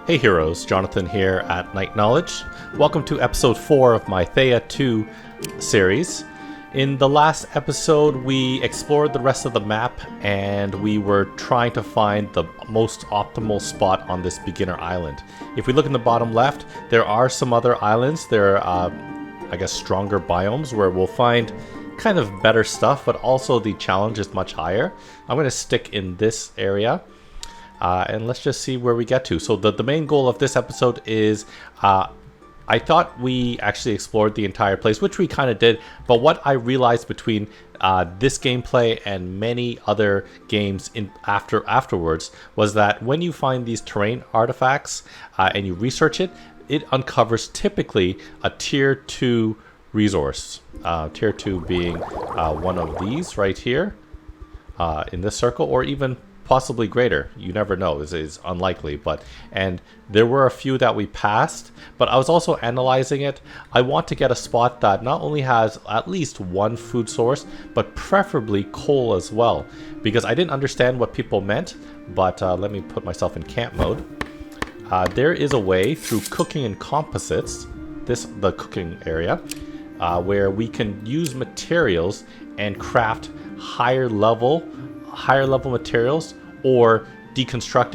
Hey heroes, Jonathan here at Night Knowledge. Welcome to episode 4 of my Thea 2 series. In the last episode, we explored the rest of the map and we were trying to find the most optimal spot on this beginner island. If we look in the bottom left, there are some other islands. There are, I guess, stronger biomes where we'll find kind of better stuff, but also the challenge is much higher. I'm going to stick in this area. And let's just see where we get to. So the main goal of this episode is, I thought we actually explored the entire place, which we kind of did. But what I realized between this gameplay and many other games afterwards was that when you find these terrain artifacts and you research it, it uncovers typically a tier 2 resource. Tier 2 being one of these right here in this circle, or even possibly greater. You never know. This is unlikely, and there were a few that we passed, but I was also analyzing it. I want to get a spot that not only has at least one food source, but preferably coal as well, because I didn't understand what people meant. But let me put myself in camp mode. There is a way through cooking and composites, the cooking area, where we can use materials and craft higher level materials, or deconstruct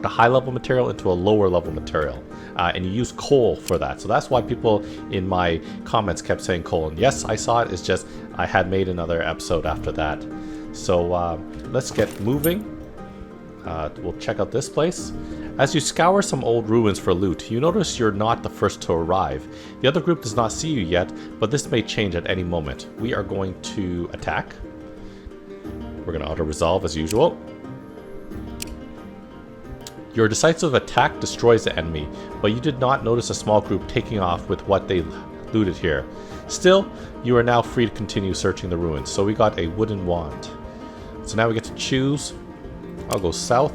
a high level material into a lower level material, and you use coal for that. So that's why people in my comments kept saying coal, and yes, I saw it. It's just I had made another episode after that. So let's get moving. We'll check out this place. As you scour some old ruins for loot, you notice you're not the first to arrive. The other group does not see you yet, but this may change at any moment. We are going to attack. We're going to auto-resolve as usual. Your decisive attack destroys the enemy, but you did not notice a small group taking off with what they looted here. Still, you are now free to continue searching the ruins. So we got a wooden wand. So now we get to choose. I'll go south.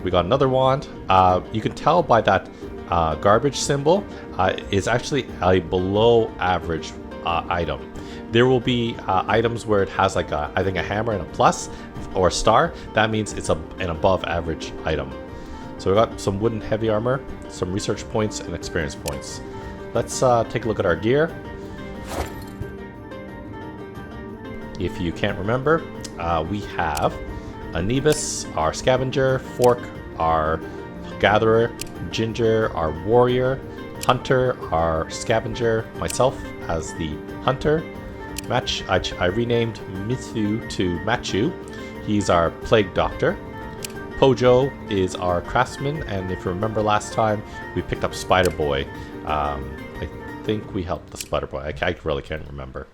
We got another wand. You can tell by that garbage symbol is actually a below average item. There will be items where it has like I think a hammer and a plus or a star. That means it's an above average item. So we got some wooden heavy armor, some research points, and experience points. Let's take a look at our gear. If you can't remember, we have Anubis, our scavenger, Fork, our gatherer, Ginger, our warrior, Hunter, our scavenger, myself as the hunter. I renamed Mithu to Machu. He's our plague doctor. Pojo is our craftsman, and if you remember last time, we picked up Spider Boy. I think we helped the Spider Boy. I really can't remember.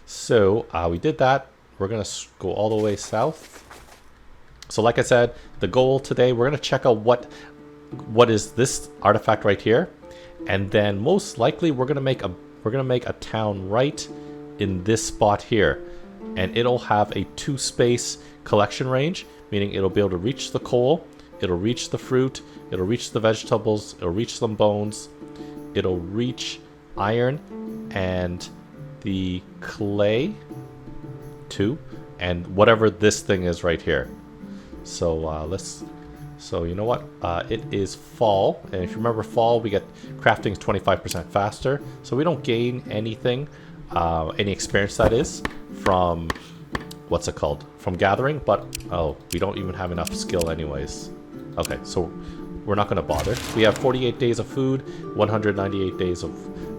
So we did that. We're gonna go all the way south. So like I said, the goal today, we're gonna check out what is this artifact right here, and then most likely we're gonna make a town right in this spot here, and it'll have a 2-space collection range, meaning it'll be able to reach the coal, it'll reach the fruit, it'll reach the vegetables, it'll reach some bones, it'll reach iron and the clay too, and whatever this thing is right here. So so you know what, it is fall, and if you remember fall, we get crafting is 25% faster, so we don't gain anything, any experience that is, from what's it called, from gathering, but we don't even have enough skill anyways. Okay, so we're not going to bother. We have 48 days of food, 198 days of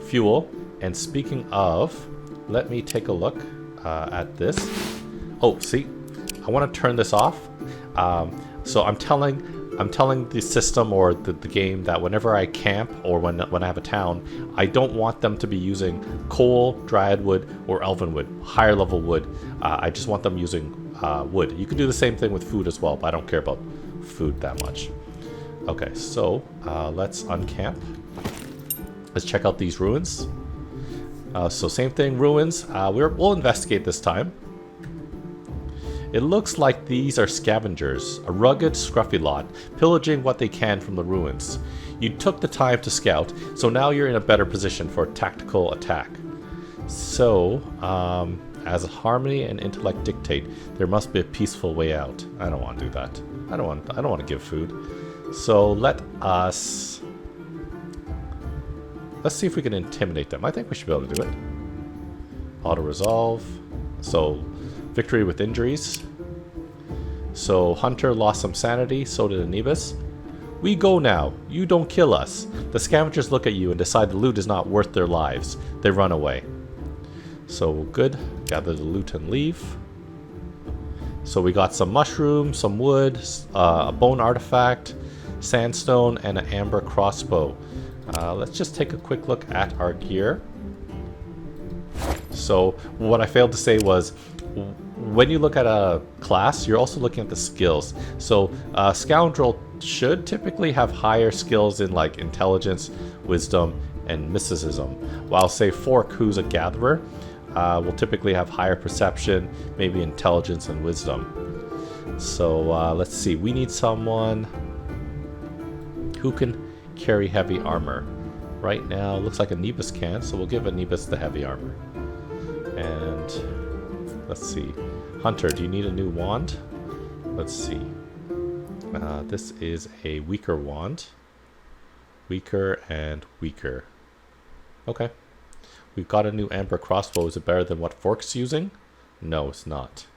fuel, and speaking of, let me take a look at this. Oh, see, I want to turn this off. So I'm telling the system or the game that whenever I camp or when I have a town, I don't want them to be using coal, dryad wood, or elven wood, higher level wood. I just want them using wood. You can do the same thing with food as well, but I don't care about food that much. Okay, so let's uncamp. Let's check out these ruins. So same thing, ruins. We'll investigate this time. It looks like these are scavengers, a rugged, scruffy lot, pillaging what they can from the ruins. You took the time to scout, so now you're in a better position for a tactical attack. So, as harmony and intellect dictate, there must be a peaceful way out. I don't want to do that. I don't want to give food. So let's see if we can intimidate them. I think we should be able to do it. Auto-resolve. So, victory with injuries. So, Hunter lost some sanity, so did Anubis. We go now. You don't kill us. The scavengers look at you and decide the loot is not worth their lives. They run away. So, good. Gather the loot and leave. So, we got some mushrooms, some wood, a bone artifact, sandstone, and an amber crossbow. Let's just take a quick look at our gear. So what I failed to say was, when you look at a class, you're also looking at the skills. So Scoundrel should typically have higher skills in like intelligence, wisdom, and mysticism. While say Fork, who's a gatherer, will typically have higher perception, maybe intelligence and wisdom. So let's see, we need someone who can carry heavy armor. Right now, looks like Anubis can, so we'll give Anubis the heavy armor. And let's see. Hunter, do you need a new wand? Let's see. This is a weaker wand. Weaker and weaker. Okay. We've got a new amber crossbow. Is it better than what Fork's using? No, it's not.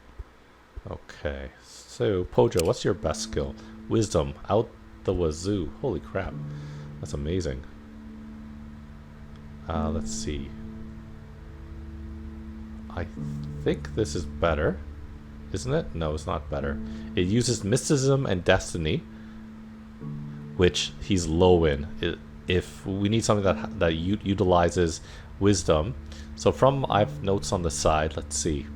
Okay. So, Pojo, what's your best skill? Wisdom. Out the wazoo. Holy crap. That's amazing. Let's see. I think this is better, isn't it? No, it's not better. It uses mysticism and destiny, which he's low in. If we need something that utilizes wisdom. So I have notes on the side. Let's see.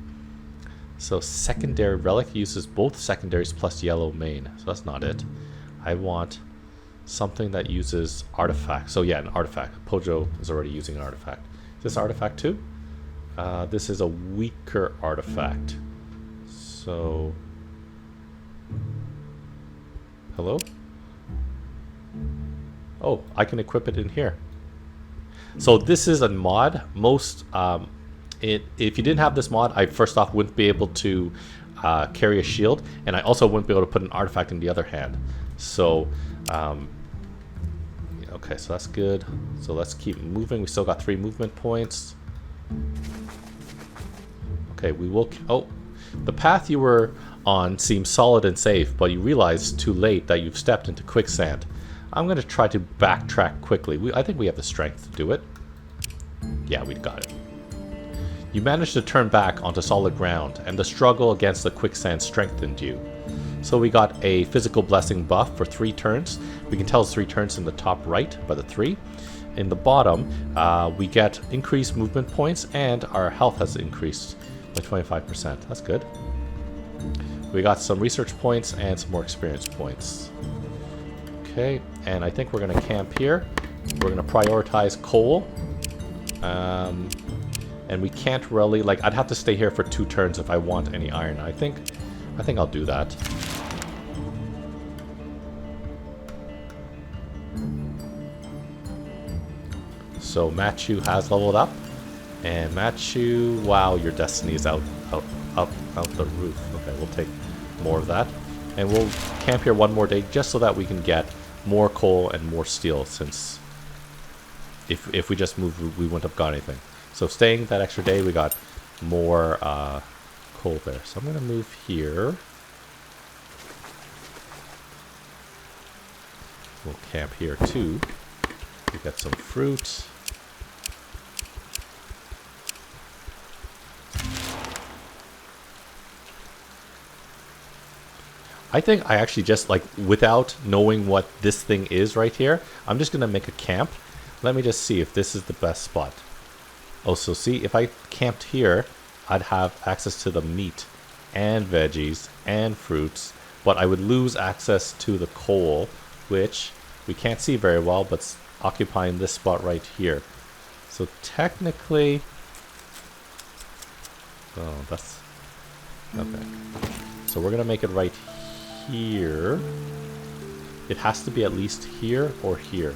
So secondary relic uses both secondaries plus yellow main. So that's not it. I want something that uses artifact. So yeah, an artifact. Pojo is already using an artifact. Is this artifact too? This is a weaker artifact. So, hello? Oh, I can equip it in here. So this is a mod. Most, if you didn't have this mod, I first off wouldn't be able to carry a shield, and I also wouldn't be able to put an artifact in the other hand. So, okay, so that's good. So let's keep moving. We still got 3 movement points. Okay, we will... Oh, the path you were on seems solid and safe, but you realize too late that you've stepped into quicksand. I'm going to try to backtrack quickly. I think we have the strength to do it. Yeah, we've got it. You managed to turn back onto solid ground, and the struggle against the quicksand strengthened you. So we got a physical blessing buff for 3 turns. We can tell it's 3 turns in the top right by the 3. In the bottom, we get increased movement points, and our health has increased by 25%. That's good. We got some research points and some more experience points. Okay, and I think we're going to camp here. We're going to prioritize coal. And we can't really, like, I'd have to stay here for 2 turns if I want any iron. I think I'll do that. So Machu has leveled up, and Machu, wow, your destiny is out the roof. Okay, we'll take more of that, and we'll camp here 1 more day just so that we can get more coal and more steel. Since if we just moved, we wouldn't have got anything. So staying that extra day, we got more coal there. So I'm gonna move here. We'll camp here too. We got some fruit. I think I actually just, like, without knowing what this thing is right here, I'm just going to make a camp. Let me just see if this is the best spot. Oh, so see, if I camped here, I'd have access to the meat and veggies and fruits, but I would lose access to the coal, which we can't see very well, but it's occupying this spot right here. So technically... Oh, that's... Okay. So we're going to make it right here. It has to be at least here or here.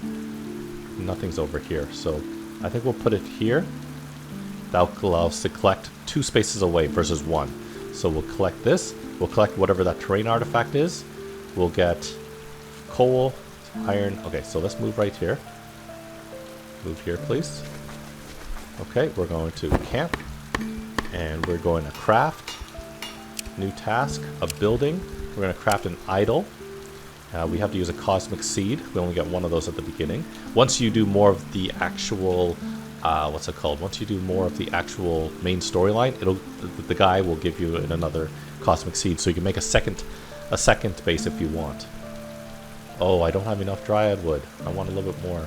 Nothing's over here, so I think we'll put it here. That will allow us to collect 2 spaces away versus 1. So we'll collect this. We'll collect whatever that terrain artifact is. We'll get coal iron. Okay, so let's move right here. Move here, please. Okay, we're going to camp. And we're going to craft. New task, a building. We're going to craft an idol. We have to use a cosmic seed. We only get one of those at the beginning. Once you do more of the actual, what's it called? Once you do more of the actual main storyline, the guy will give you another cosmic seed, so you can make a second base if you want. Oh, I don't have enough dryad wood. I want a little bit more.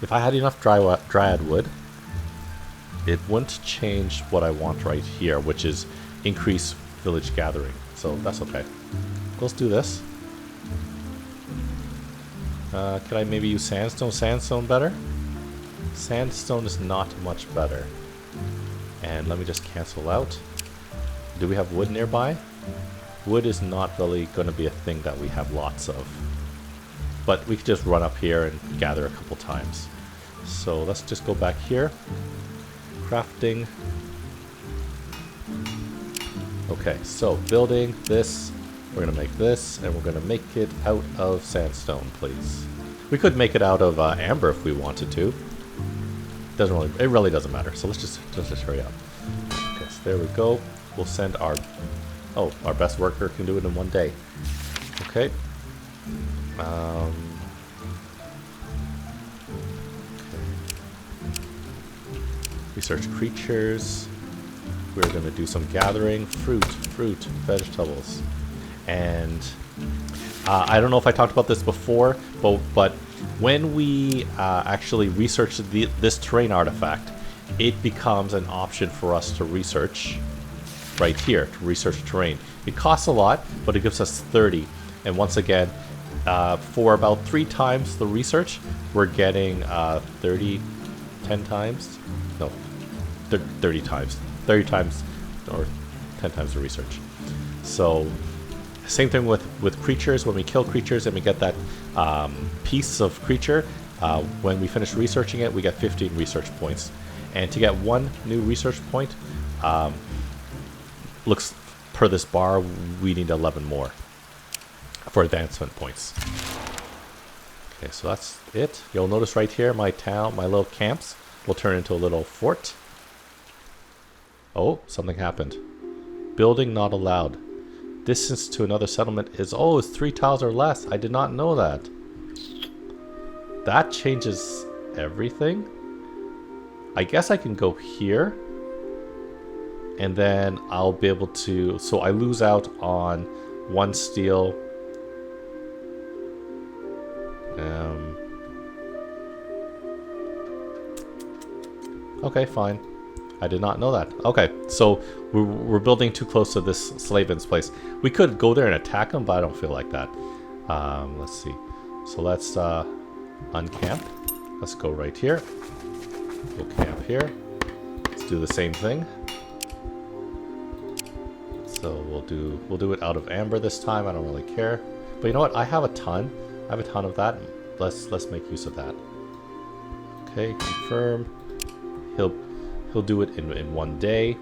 If I had enough dryad wood, it wouldn't change what I want right here, which is increase village gathering. So that's okay. Let's do this. Could I maybe use sandstone? Sandstone better? Sandstone is not much better. And let me just cancel out. Do we have wood nearby? Wood is not really going to be a thing that we have lots of. But we could just run up here and gather a couple times. So let's just go back here. Crafting. Okay, so building this. We're going to make this, and we're going to make it out of sandstone, please. We could make it out of amber if we wanted to. It really doesn't matter. So let's just hurry up. Okay, so there we go. We'll send our best worker can do it in one day. Okay. Okay. Research creatures. We're going to do some gathering. Fruit, vegetables. And I don't know if I talked about this before, but when we actually research this terrain artifact, it becomes an option for us to research right here, to research terrain. It costs a lot, but it gives us 30. And once again, for about 3 times the research, we're getting 30 times or 10 times the research. So same thing with creatures. When we kill creatures and we get that piece of creature, when we finish researching it, we get 15 research points. And to get 1 new research point, looks per this bar, we need 11 more for advancement points. Okay, so that's it. You'll notice right here, my little camps will turn into a little fort. Oh, something happened. Building not allowed. Distance to another settlement is, it's 3 tiles or less. I did not know that. That changes everything. I guess I can go here. And then I'll be able to... So I lose out on 1 steel. Okay, fine. I did not know that. Okay, so we're building too close to this Slavin's place. We could go there and attack them, but I don't feel like that. Let's see. So let's uncamp. Let's go right here. We'll camp here. Let's do the same thing. So we'll do it out of amber this time. I don't really care. But you know what? I have a ton. I have a ton of that. Let's make use of that. Okay, confirm. He'll do it in 1 day.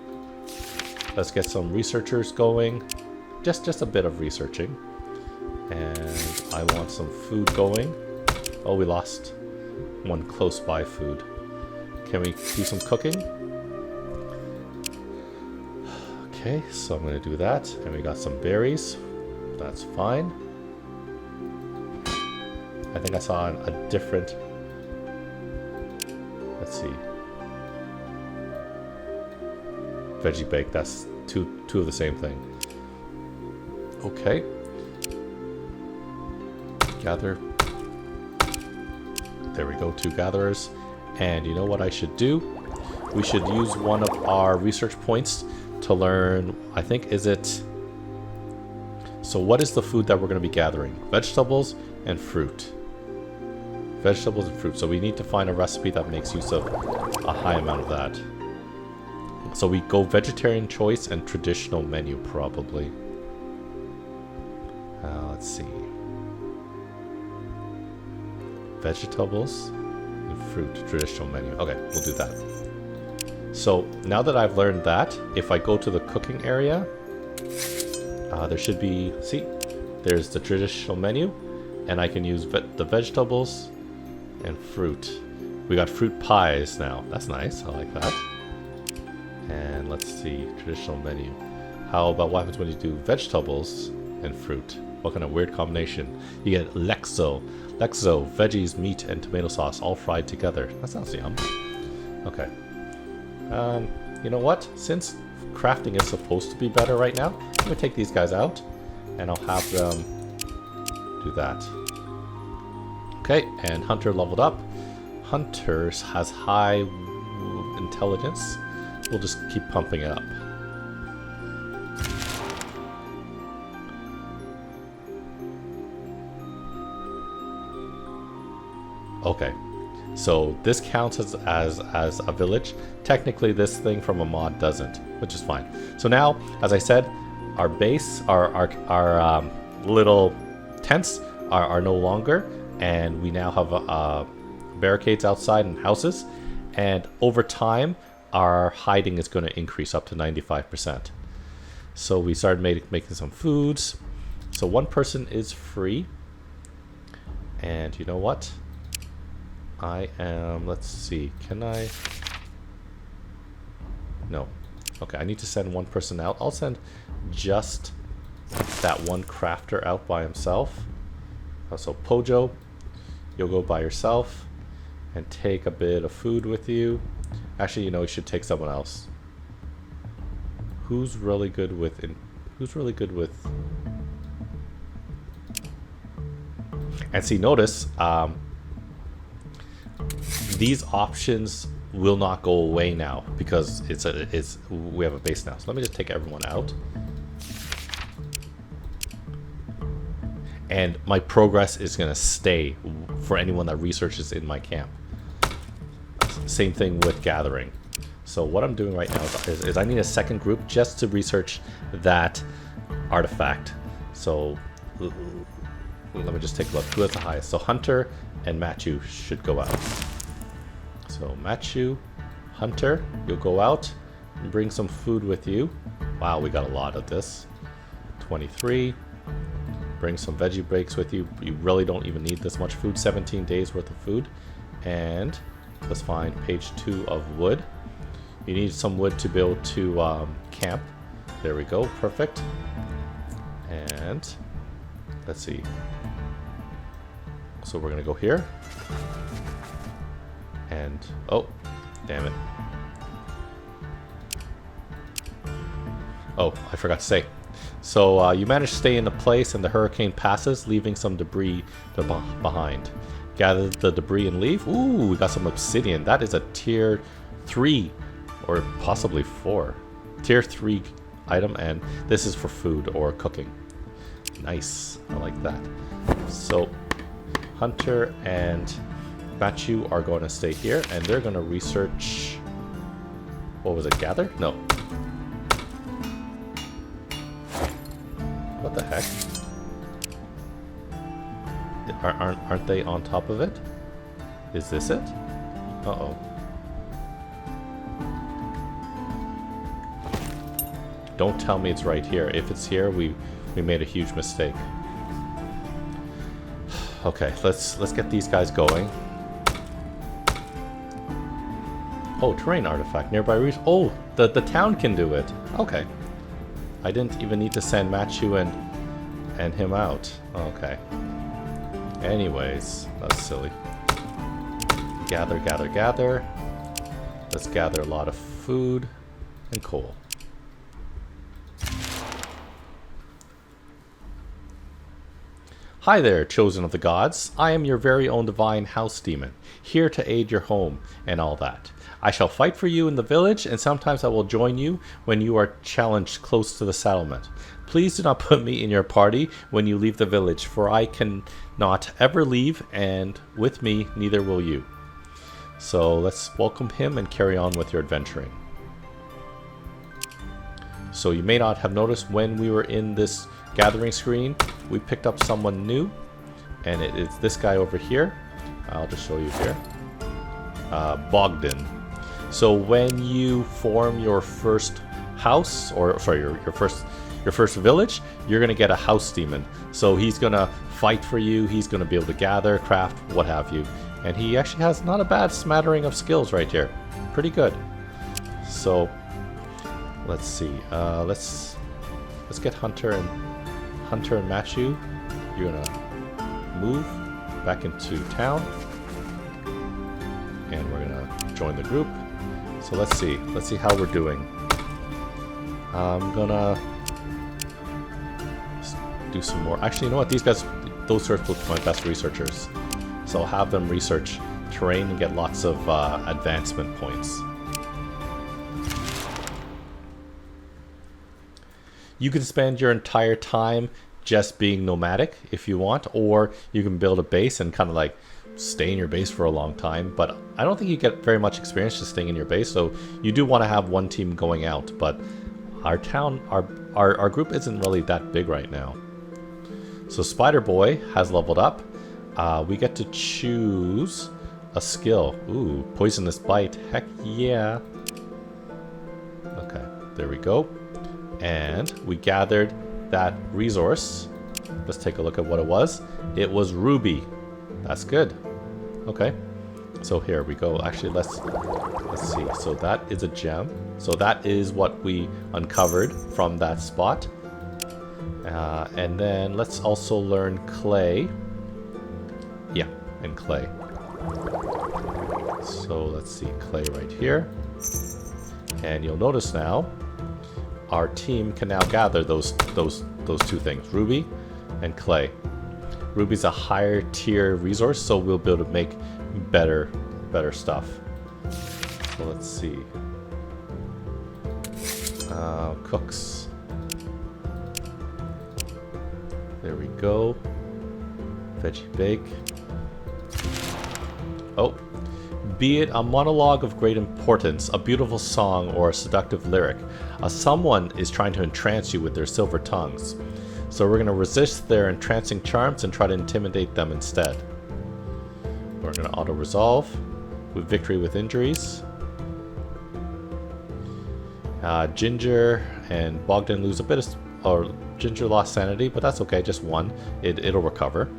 Let's get some researchers going. Just a bit of researching. And I want some food going. Oh, we lost 1 close by food. Can we do some cooking? Okay, so I'm going to do that. And we got some berries. That's fine. I think I saw a different... Let's see. Veggie bake, that's two of the same thing. Okay. Gather. There we go, 2 gatherers. And you know what I should do? We should use one of our research points to learn, I think, is it... So what is the food that we're going to be gathering? Vegetables and fruit. Vegetables and fruit. So we need to find a recipe that makes use of a high amount of that. So we go vegetarian choice and traditional menu, probably. Let's see. Vegetables and fruit, traditional menu. Okay, we'll do that. So now that I've learned that, if I go to the cooking area, there should be, see, there's the traditional menu, and I can use the vegetables and fruit. We got fruit pies now. That's nice. I like that. And let's see, traditional menu. How about what happens when you do vegetables and fruit? What kind of weird combination? You get Lexo. Lexo, veggies, meat, and tomato sauce all fried together. That sounds yum. Okay. You know what? Since crafting is supposed to be better right now, I'm going to take these guys out, and I'll have them do that. Okay, and Hunter leveled up. Hunter has high intelligence. We'll just keep pumping it up. Okay, so this counts as a village. Technically, this thing from a mod doesn't, which is fine. So now, as I said, our base, our little tents are no longer, and we now have barricades outside and houses. And over time, our hiding is going to increase up to 95%. So we started making some foods. So one person is free, and you know what? I am, let's see, can I? No. Okay, I need to send one person out. I'll send just that one crafter out by himself. So Pojo, you'll go by yourself and take a bit of food with you. Actually, you know, you should take someone else. Who's really good with and see, notice these options will not go away now because we have a base now. So let me just take everyone out. And my progress is going to stay for anyone that researches in my camp. Same thing with gathering. So what I'm doing right now is I need a second group just to research that artifact. So let me just take a look. Who has the highest? So Hunter and Matthew should go out. So Matthew, Hunter, you'll go out and bring some food with you. Wow, we got a lot of this. 23. Bring some veggie breaks with you. You really don't even need this much food. 17 days worth of food. And let's find page 2 of wood. You need some wood to build to camp. There we go. Perfect. And let's see. So we're going to go here. And, oh, damn it. Oh, I forgot to say. So you manage to stay in the place and the hurricane passes, leaving some debris behind. Gather the debris and leave. Ooh, we got some obsidian. That is a tier 3 or possibly 4. Tier 3 item, and this is for food or cooking. Nice. I like that. So Hunter and Matthew are going to stay here, and they're going to research. What was it? Gather? No. What the heck? Aren't they on top of it? Is this it? Uh-oh. Don't tell me it's right here. If it's here, we made a huge mistake. Okay, let's get these guys going. Oh, terrain artifact. Nearby reach. Oh, the town can do it. Okay. I didn't even need to send Matthew and him out. Okay. Anyways, that's silly. Gather, gather, gather. Let's gather a lot of food and coal. Hi there, chosen of the gods. I am your very own divine house demon, here to aid your home and all that. I shall fight for you in the village, and sometimes I will join you when you are challenged close to the settlement. Please do not put me in your party when you leave the village, for I cannot ever leave, and with me neither will you. So let's welcome him and carry on with your adventuring. So you may not have noticed when we were in this gathering screen, we picked up someone new, and it is this guy over here. I'll just show you here. Bogdan. So when you form your first house, or sorry, your first your first village, you're gonna get a house demon. So he's gonna fight for you. He's gonna be able to gather, craft, what have you. And he actually has not a bad smattering of skills right here. Pretty good. So let's see. Let's get Hunter and Machu. You're gonna move back into town, and we're gonna join the group. So let's see how we're doing. I'm gonna do some more. Actually, you know what? These guys, those sorts look my best researchers. So I'll have them research terrain and get lots of advancement points. You can spend your entire time just being nomadic if you want, or you can build a base and kind of like stay in your base for a long time. But I don't think you get very much experience just staying in your base, so you do want to have one team going out. But our town, our group isn't really that big right now. So Spider Boy has leveled up. We get to choose a skill. Ooh, Poisonous Bite. Heck yeah. Okay, there we go. And we gathered that resource. Let's take a look at what it was. It was ruby. That's good. Okay. So here we go. Actually, let's see. So that is a gem. So that is what we uncovered from that spot. And then let's also learn clay. Yeah, and clay. So let's see, clay right here. And you'll notice now our team can now gather those two things, ruby and clay. Ruby's a higher tier resource, so we'll be able to make better stuff. So let's see. Cooks. There we go. Veggie bake. Oh. Be it a monologue of great importance, a beautiful song, or a seductive lyric, someone is trying to entrance you with their silver tongues. So we're going to resist their entrancing charms and try to intimidate them instead. We're going to auto-resolve with victory with injuries. Ginger and Bogdan lose a bit of... Or Ginger lost sanity, but that's okay, just one. It'll recover.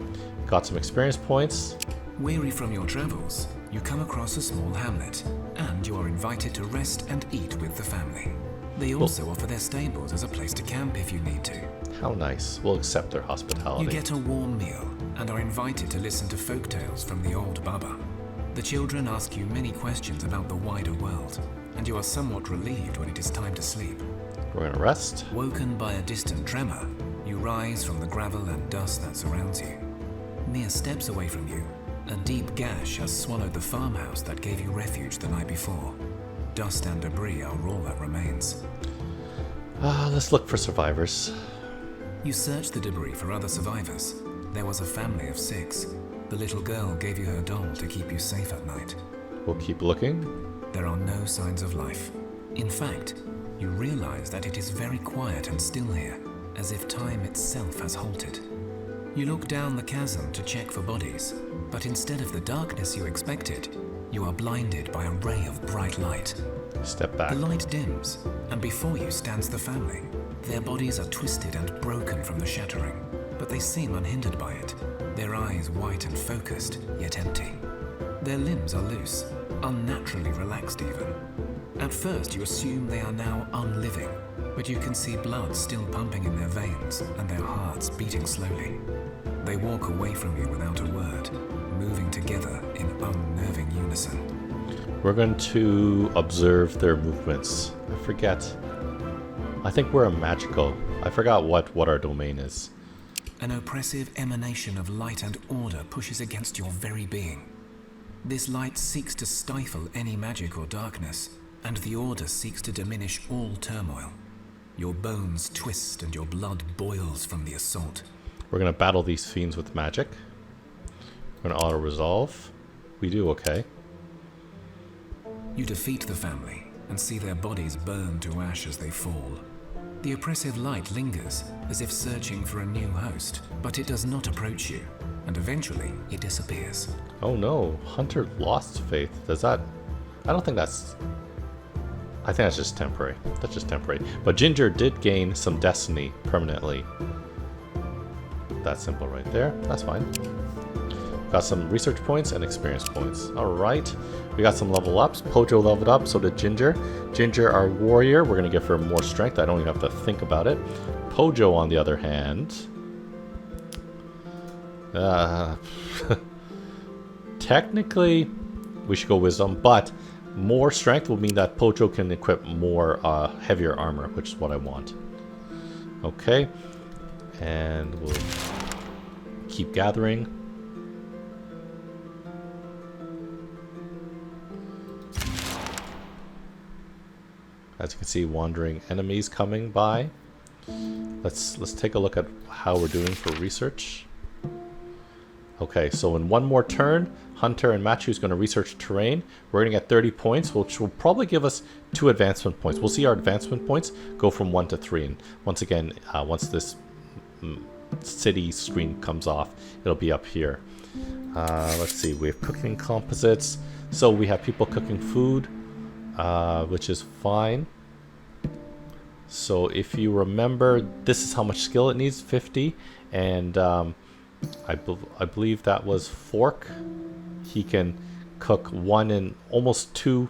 Got some experience points. Weary from your travels, you come across a small hamlet, and you are invited to rest and eat with the family. They also offer their stables as a place to camp if you need to. How nice. We'll accept their hospitality. You get a warm meal, and are invited to listen to folktales from the old Baba. The children ask you many questions about the wider world, and you are somewhat relieved when it is time to sleep. We're gonna rest. Woken by a distant tremor, you rise from the gravel and dust that surrounds you. Mere steps away from you, a deep gash has swallowed the farmhouse that gave you refuge the night before. Dust and debris are all that remains. Let's look for survivors. You search the debris for other survivors. There was a family of 6. The little girl gave you her doll to keep you safe at night. We'll keep looking. There are no signs of life. In fact, you realize that it is very quiet and still here, as if time itself has halted. You look down the chasm to check for bodies, but instead of the darkness you expected, you are blinded by a ray of bright light. Step back. The light dims, and before you stands the family. Their bodies are twisted and broken from the shattering, but they seem unhindered by it, their eyes white and focused, yet empty. Their limbs are loose, unnaturally relaxed even. At first you assume they are now unliving, but you can see blood still pumping in their veins and their hearts beating slowly. They walk away from you without a word, moving together in unnerving unison. We're going to observe their movements. I forget. I think we're a magical. I forgot what our domain is. An oppressive emanation of light and order pushes against your very being. This light seeks to stifle any magic or darkness, and the order seeks to diminish all turmoil. Your bones twist and your blood boils from the assault. We're going to battle these fiends with magic. We're going to auto-resolve. We do okay. You defeat the family and see their bodies burn to ash as they fall. The oppressive light lingers, as if searching for a new host, but it does not approach you, and eventually it disappears. Oh no, Hunter lost faith. Does that... I don't think that's... I think that's just temporary. That's just temporary. But Ginger did gain some destiny permanently. That's simple right there. That's fine. Got some research points and experience points. Alright. We got some level ups. Pojo leveled up, so did Ginger. Ginger, our warrior, we're going to give her more strength. I don't even have to think about it. Pojo, on the other hand... technically, we should go wisdom, but more strength will mean that Pojo can equip more heavier armor, which is what I want. Okay. And we'll keep gathering. As you can see, wandering enemies coming by. Let's take a look at how we're doing for research. Okay, so in one more turn, Hunter and Machu is going to research terrain. We're going to get 30 points, which will probably give us 2 advancement points. We'll see our advancement points go from 1 to 3. And once again, once this city screen comes off, it'll be up here. Let's see, we have cooking composites. So we have people cooking food. Which is fine. So if you remember, this is how much skill it needs, 50. And I believe that was Fork. He can cook 1 and almost 2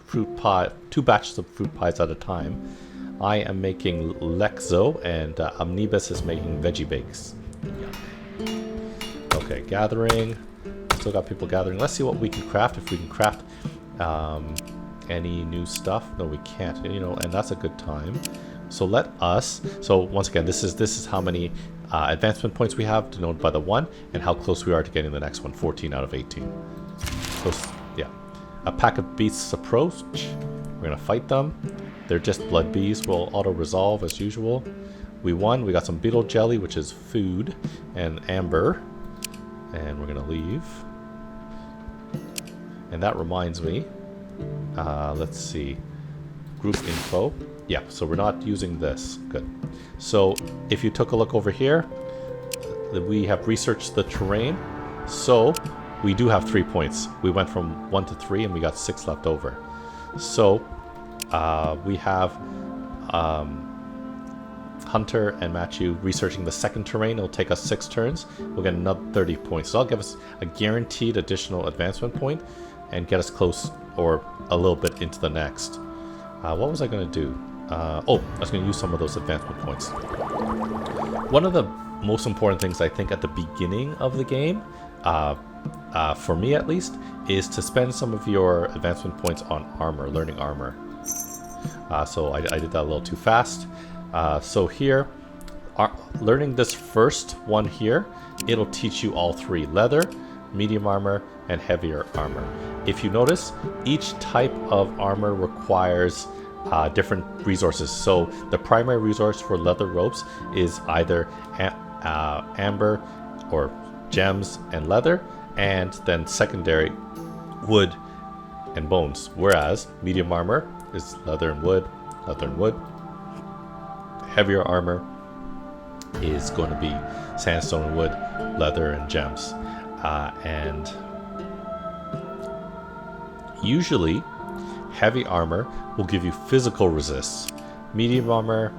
batches of fruit pies at a time. I am making Lexo, and Amnibus is making veggie bakes. Okay, gathering. Still got people gathering. Let's see what we can craft. If we can craft any new stuff. No, we can't. You know, and that's a good time. So let us. So once again, this is how many advancement points we have, denoted by the 1, and how close we are to getting the next one. 14 out of 18. So yeah, a pack of beasts approach. We're gonna fight them. They're just blood bees. We'll auto resolve as usual. We won. We got some beetle jelly, which is food, and amber, and we're gonna leave. And that reminds me. Let's see. Group info. Yeah, so we're not using this. Good. So if you took a look over here, we have researched the terrain. So we do have 3 points. We went from 1 to 3 and we got 6 left over. So we have Hunter and Machu researching the second terrain. It'll take us 6 turns. We'll get another 30 points. So that'll give us a guaranteed additional advancement point and get us close or a little bit into the next. What was I going to do? I was going to use some of those advancement points. One of the most important things I think at the beginning of the game, for me at least, is to spend some of your advancement points on armor, learning armor. So I did that a little too fast. So here, learning this first one here, it'll teach you all 3: leather, medium armor, and heavier armor. If you notice, each type of armor requires different resources. So the primary resource for leather ropes is either amber or gems and leather, and then secondary wood and bones. Whereas medium armor is leather and wood, leather and wood. Heavier armor is going to be sandstone and wood, leather and gems. And usually heavy armor will give you physical resists. Medium armor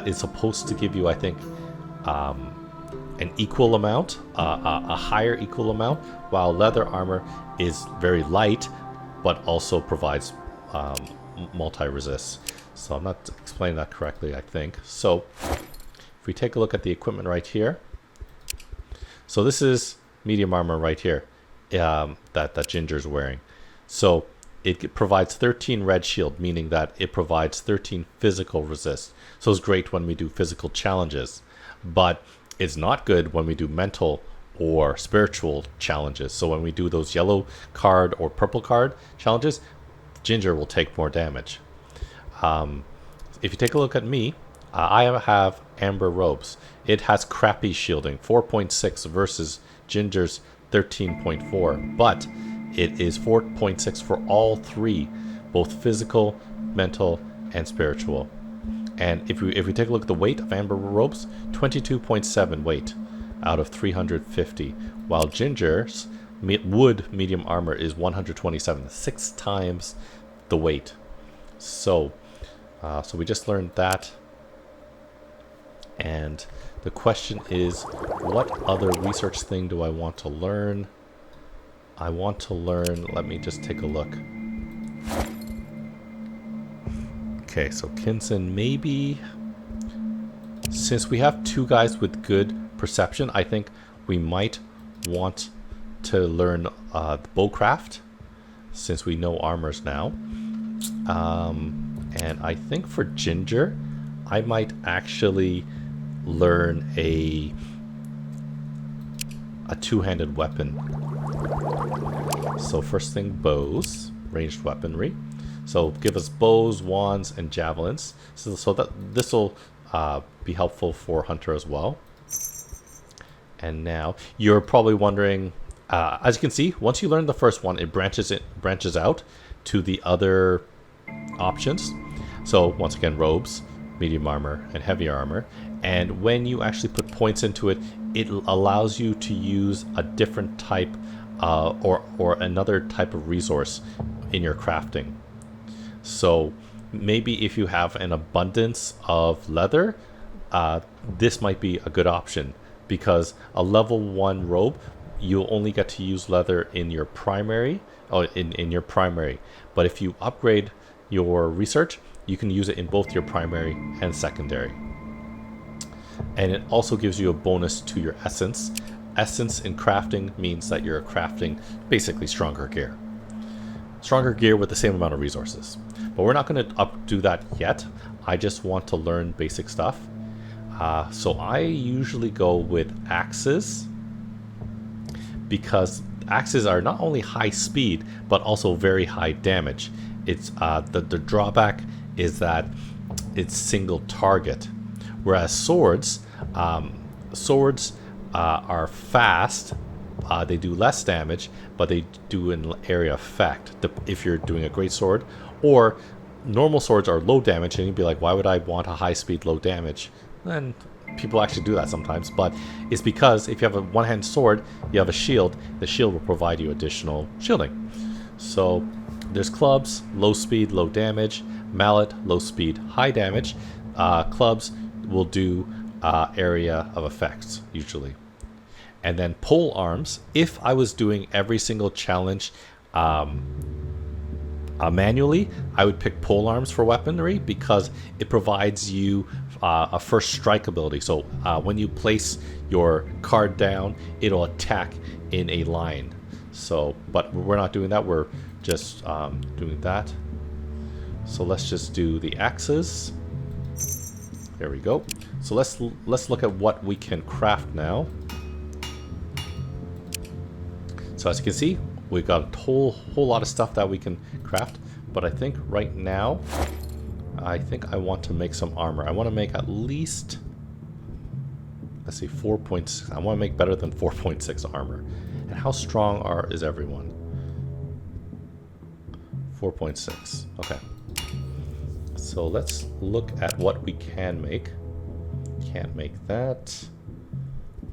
is supposed to give you, I think, an equal amount, a higher equal amount, while leather armor is very light but also provides multi-resists. So I'm not explaining that correctly, I think. So if we take a look at the equipment right here, so this is medium armor right here that Ginger's wearing. So it provides 13 red shield, meaning that it provides 13 physical resist. So it's great when we do physical challenges, but it's not good when we do mental or spiritual challenges. So when we do those yellow card or purple card challenges, Ginger will take more damage. If you take a look at me, I have amber robes. It has crappy shielding, 4.6 versus Ginger's 13.4, but it is 4.6 for all 3, both physical, mental, and spiritual. And if we take a look at the weight of amber robes, 22.7 weight out of 350, while Ginger's wood medium armor is 127, 6 times the weight. So, so we just learned that. And the question is, what other research thing do I want to learn? I want to learn, let me just take a look. Okay, so Kinson, maybe, since we have two guys with good perception, I think we might want to learn bowcraft, since we know armors now. And I think for Ginger, I might actually learn a two-handed weapon. So first thing, bows, ranged weaponry. So give us bows, wands, and javelins. So that this will be helpful for Hunter as well. And now you're probably wondering, as you can see, once you learn the first one, it branches out to the other options. So once again, robes, medium armor, and heavy armor. And when you actually put points into it, it allows you to use a different type or another type of resource in your crafting. So maybe if you have an abundance of leather, this might be a good option, because a level 1 robe, you'll only get to use leather in your primary, in your primary. But if you upgrade your research, you can use it in both your primary and secondary. And it also gives you a bonus to your essence. Essence in crafting means that you're crafting basically stronger gear. Stronger gear with the same amount of resources. But we're not going to do that yet. I just want to learn basic stuff. So I usually go with axes, because axes are not only high speed, but also very high damage. It's the drawback is that it's single target. Whereas swords are fast, they do less damage, but they do an area effect if you're doing a great sword. Or normal swords are low damage, and you'd be like, why would I want a high speed, low damage? And people actually do that sometimes, but it's because if you have a one-hand sword, you have a shield, the shield will provide you additional shielding. So there's clubs, low speed, low damage, mallet, low speed, high damage. Clubs will do area of effects usually. And then pole arms, if I was doing every single challenge manually, I would pick pole arms for weaponry, because it provides you a first strike ability. So when you place your card down, it'll attack in a line. So, but we're not doing that, we're just doing that. So let's just do the axes. There we go. So let's look at what we can craft now. So as you can see, we've got a whole lot of stuff that we can craft. But I think right now, I think I want to make some armor. I want to make at least, let's see, 4.6. I want to make better than 4.6 armor. And how strong is everyone? 4.6. Okay. So let's look at what we can make. Can't make that.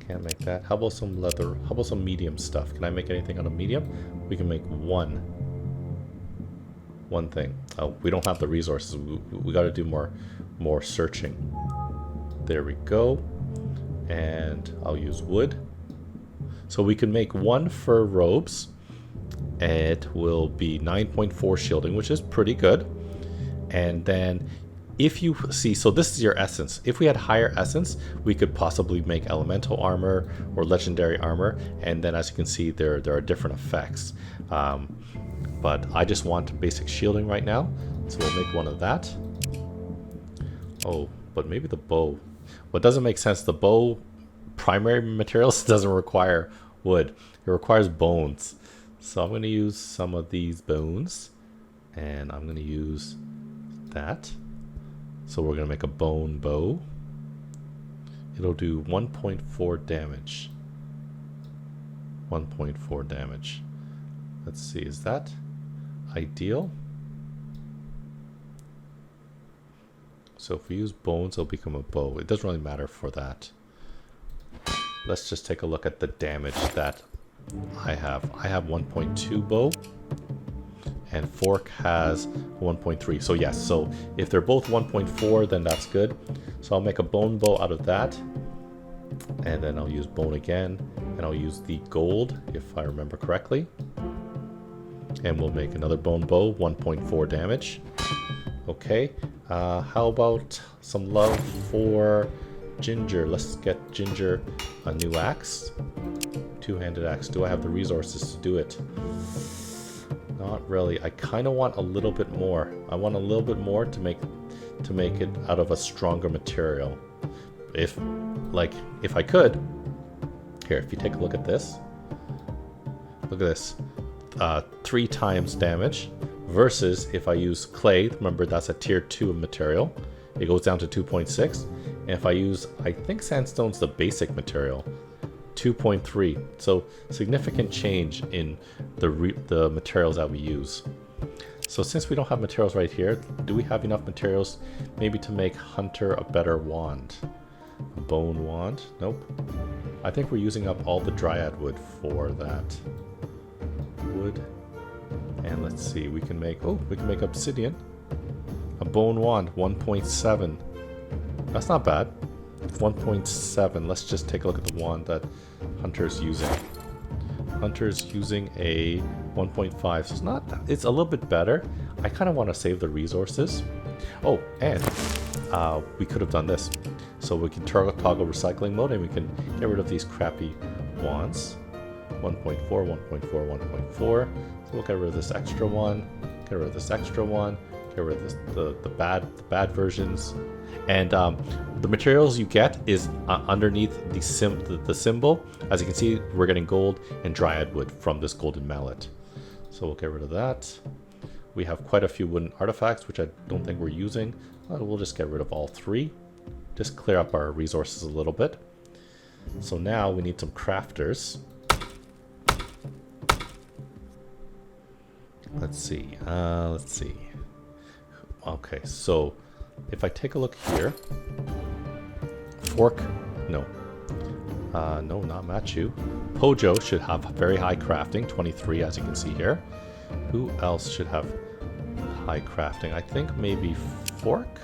Can't make that. How about some leather? How about some medium stuff? Can I make anything out of medium? We can make one thing. Oh, we don't have the resources. We got to do more searching. There we go. And I'll use wood. So we can make one fur robes. It will be 9.4 shielding, which is pretty good. And then if you see, so this is your essence. If we had higher essence, we could possibly make elemental armor or legendary armor. And then as you can see, there are different effects. But I just want basic shielding right now. So we'll make one of that. Oh, but maybe the bow. What doesn't make sense, the bow primary materials doesn't require wood. It requires bones. So I'm going to use some of these bones. And I'm going to use that. So we're going to make a bone bow. It'll do 1.4 damage. 1.4 damage. Let's see, is that ideal? So if we use bones, it'll become a bow. It doesn't really matter for that. Let's just take a look at the damage that I have. I have 1.2 bow. and fork has 1.3. So yes, so if they're both 1.4, then that's good. So I'll make a bone bow out of that, and then I'll use bone again, and I'll use the gold if I remember correctly, and we'll make another bone bow, 1.4 damage. Okay, how about some love for Ginger? Let's get Ginger a new axe, two-handed axe. Do I have the resources to do it? Not really. I kind of want a little bit more. I want a little bit more to make it out of a stronger material. If I could. Here, if you take a look at this. Look at this. 3 times damage versus if I use clay, remember that's a tier 2 material. It goes down to 2.6. And if I use, I think sandstone's the basic material, 2.3. So significant change in the materials that we use. So since we don't have materials right here, do we have enough materials maybe to make Hunter a better wand? A bone wand? Nope. I think we're using up all the dryad wood for that. Wood. And let's see, we can make obsidian. A bone wand, 1.7. That's not bad. 1.7. Let's just take a look at the wand that Hunter's using. Hunter's using a 1.5. So it's a little bit better. I kind of want to save the resources. Oh, and we could have done this. So we can toggle recycling mode, and we can get rid of these crappy wands. 1.4, 1.4, 1.4. So we'll get rid of this extra one. Get rid of this extra one. Get rid of this, the bad versions. And the materials you get is underneath the symbol. As you can see, we're getting gold and dryad wood from this golden mallet. So we'll get rid of that. We have quite a few wooden artifacts, which I don't think we're using. We'll just get rid of all 3. Just clear up our resources a little bit. So now we need some crafters. Let's see. Okay, so if I take a look here, fork, no, not Machu. Pojo should have very high crafting, 23, as you can see here. Who else should have high crafting? I think maybe fork,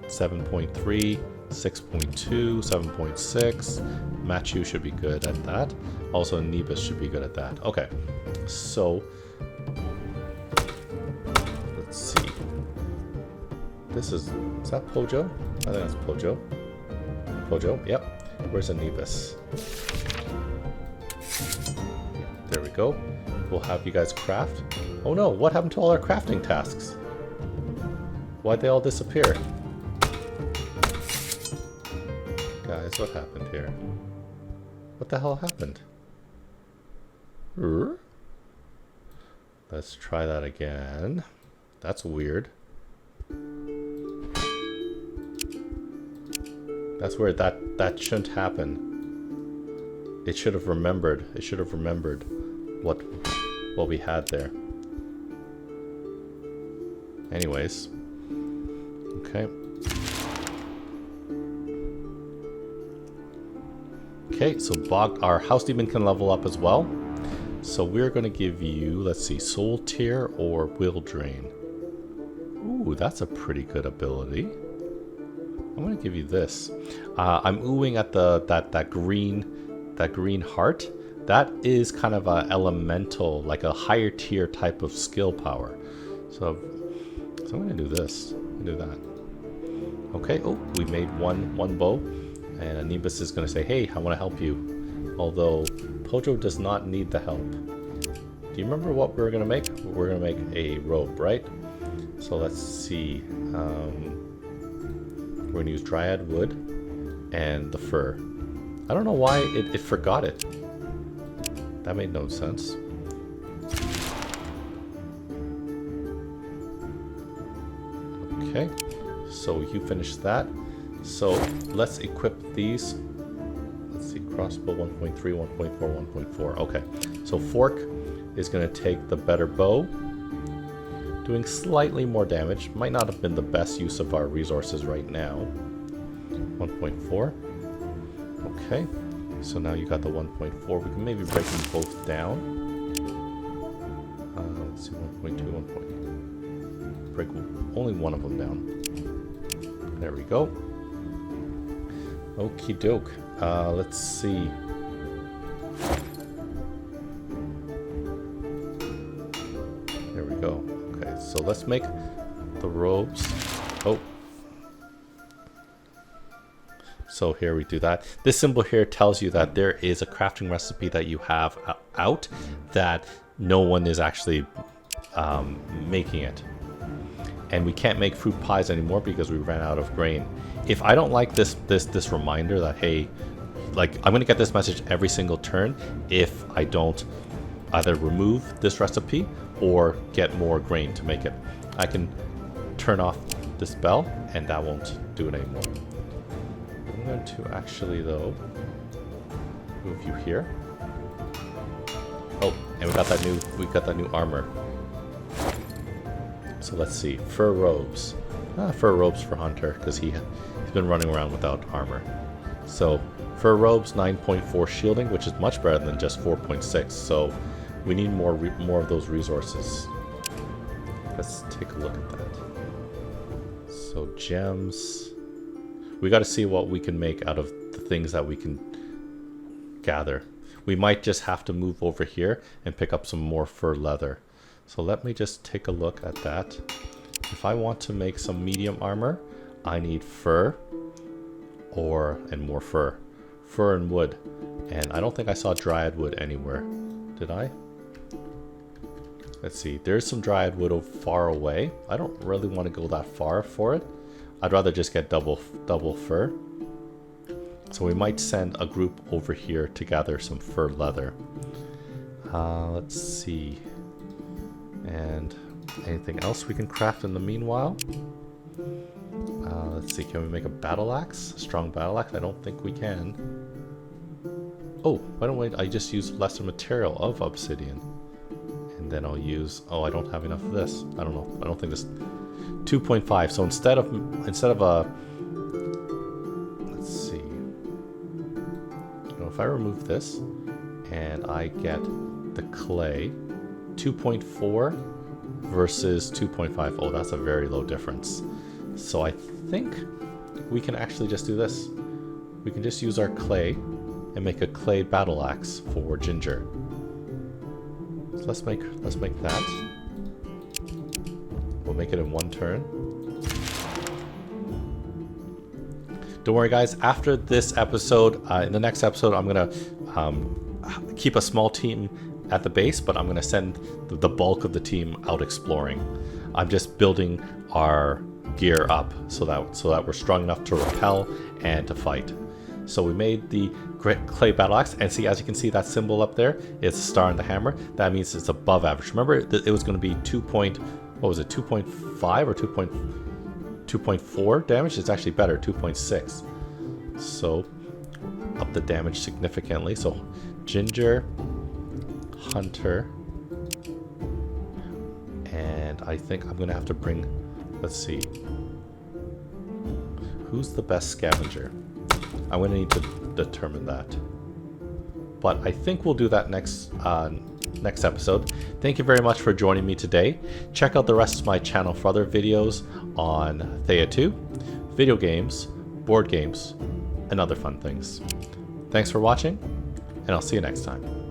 7.3, 6.2, 7.6. Machu should be good at that. Also, Nebus should be good at that. Okay, so let's see. Is that Pojo? I think that's Pojo. Pojo, yep. Where's Anubis? There we go. We'll have you guys craft. Oh no, what happened to all our crafting tasks? Why'd they all disappear? Guys, what happened here? What the hell happened? Let's try that again. That's weird. That's weird. That shouldn't happen. It should have remembered. It should have remembered what we had there. Anyways. Okay. Okay, so our house demon can level up as well. So we're going to give you, let's see, soul tear or will drain. Ooh, that's a pretty good ability. I'm going to give you this. I'm oohing at that green heart. That is kind of a elemental, like a higher tier type of skill power. So I'm going to do this. I'm going to do that. Okay. Oh, we made one bow, and Anubis is going to say, "Hey, I want to help you." Although Pojo does not need the help. Do you remember what we're going to make? We're going to make a rope, right? So let's see. We're going to use dryad wood and the fur. I don't know why it forgot it. That made no sense. Okay, so you finished that. So let's equip these. Let's see, crossbow 1.3, 1.4, 1.4. Okay, so fork is going to take the better bow, doing slightly more damage. Might not have been the best use of our resources right now. 1.4. Okay, so now you got the 1.4. We can maybe break them both down. Let's see, 1.2, 1.8. Break only one of them down. There we go. Okie doke. Let's see. There we go. Okay, so let's make the robes. Oh. So here we do that. This symbol here tells you that there is a crafting recipe that you have out that no one is actually making it. And we can't make fruit pies anymore because we ran out of grain. If I don't like this reminder that, hey, like, I'm gonna get this message every single turn if I don't either remove this recipe or get more grain to make it. I can turn off this bell and that won't do it anymore. I'm going to actually, though, move you here. Oh, and we got that new armor. So let's see, fur robes. Fur robes for Hunter because he's been running around without armor. So fur robes, 9.4 shielding, which is much better than just 4.6. So we need more of those resources. Let's take a look at that. So gems. We got to see what we can make out of the things that we can gather. We might just have to move over here and pick up some more fur leather. So let me just take a look at that. If I want to make some medium armor, I need fur and more fur. Fur and wood. And I don't think I saw dryad wood anywhere. Did I? Let's see. There's some dryad wood far away. I don't really want to go that far for it. I'd rather just get double fur. So we might send a group over here to gather some fur leather. Let's see. And anything else we can craft in the meanwhile? Let's see, can we make a battle axe? A strong battle axe? I don't think we can. Oh, why don't I just use lesser material of obsidian? And then I'll use, oh, I don't have enough of this. I don't know. I don't think this 2.5. So instead of a, let's see. If I remove this and I get the clay, 2.4 versus 2.5. Oh, that's a very low difference. So I think we can actually just do this. We can just use our clay and make a clay battle axe for Ginger. So let's make that. We'll make it in one turn. Don't worry, guys. After this episode, in the next episode, I'm gonna keep a small team at the base, but I'm gonna send the bulk of the team out exploring. I'm just building our gear up so that we're strong enough to repel and to fight. So we made the clay battle axe, and see, as you can see, that symbol up there is a star and the hammer. That means it's above average. Remember, it was going to be 2.5 or 2.4 damage. It's actually better, 2.6. So up the damage significantly. So Ginger, Hunter, and I think I'm gonna have to bring, let's see, who's the best scavenger? I'm gonna need to determine that, but I think we'll do that next episode. Thank you very much for joining me today. Check out the rest of my channel for other videos on Thea 2, video games, board games, and other fun things. Thanks for watching, and I'll see you next time.